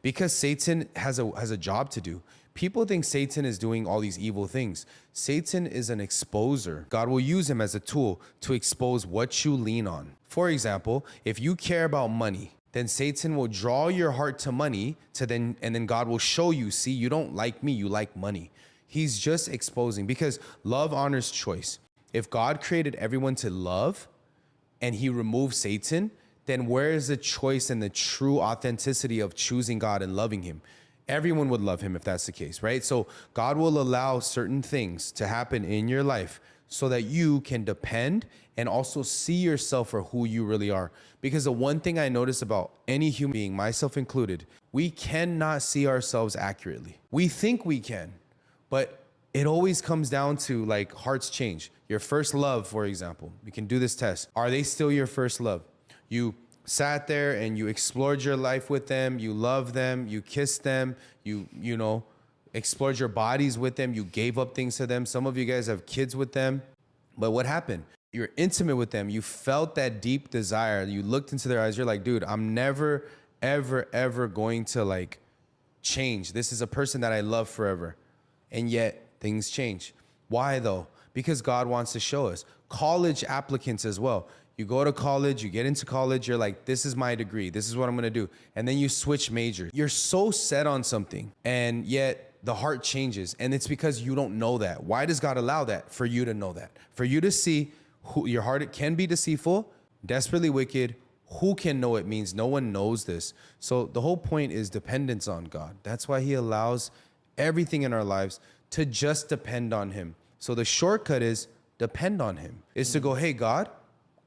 Because Satan has a job to do. People think Satan is doing all these evil things. Satan is an exposer. God will use him as a tool to expose what you lean on. For example, if you care about money, then Satan will draw your heart to money and then God will show you, see, you don't like me, you like money. He's just exposing, because love honors choice. If God created everyone to love and he removed Satan, then where is the choice and the true authenticity of choosing God and loving him? Everyone would love him if that's the case, right? So God will allow certain things to happen in your life so that you can depend and also see yourself for who you really are. Because the one thing I notice about any human being, myself included, we cannot see ourselves accurately. We think we can, but it always comes down to, like, hearts change. Your first love, for example, we can do this test. Are they still your first love? You sat there and you explored your life with them, you loved them, you kissed them, you explored your bodies with them, you gave up things to them. Some of you guys have kids with them. But what happened? You're intimate with them. You felt that deep desire. You looked into their eyes. You're like, dude, I'm never, ever, ever going to, like, change. This is a person that I love forever. And yet things change. Why though? Because God wants to show us. College applicants as well. You go to college, you get into college, you're like, this is my degree, this is what I'm gonna do. And then you switch majors. You're so set on something, and yet the heart changes. And it's because you don't know that. Why does God allow that? For you to know that. For you to see who your heart can be deceitful, desperately wicked. Who can know it means no one knows this. So the whole point is dependence on God. That's why he allows everything in our lives to just depend on him. So the shortcut is depend on him. Is to go, hey, God,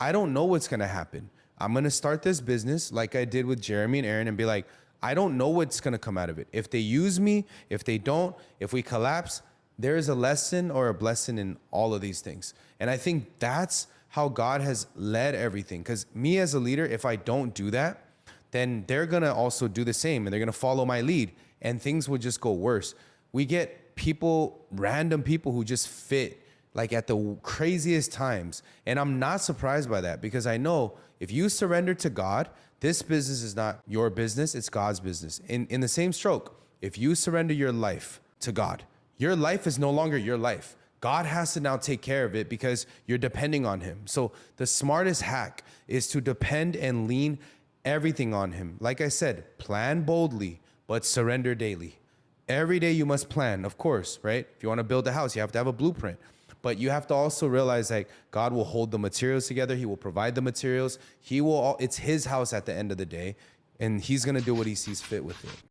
I don't know what's gonna happen. I'm gonna start this business like I did with Jeremy and Aaron and be like, I don't know what's gonna come out of it. If they use me, if they don't, if we collapse, there is a lesson or a blessing in all of these things. And I think that's how God has led everything. Because me as a leader, if I don't do that, then they're gonna also do the same and they're gonna follow my lead and things will just go worse. We get people, random people who just fit like at the craziest times. And I'm not surprised by that, because I know if you surrender to God, this business is not your business, it's God's business. In the same stroke, if you surrender your life to God, your life is no longer your life. God has to now take care of it because you're depending on him. So the smartest hack is to depend and lean everything on him. Like I said, plan boldly, but surrender daily. Every day you must plan, of course, right? If you want to build a house, you have to have a blueprint. But you have to also realize, like, God will hold the materials together. He will provide the materials. It's his house at the end of the day, and he's going to do what he sees fit with it.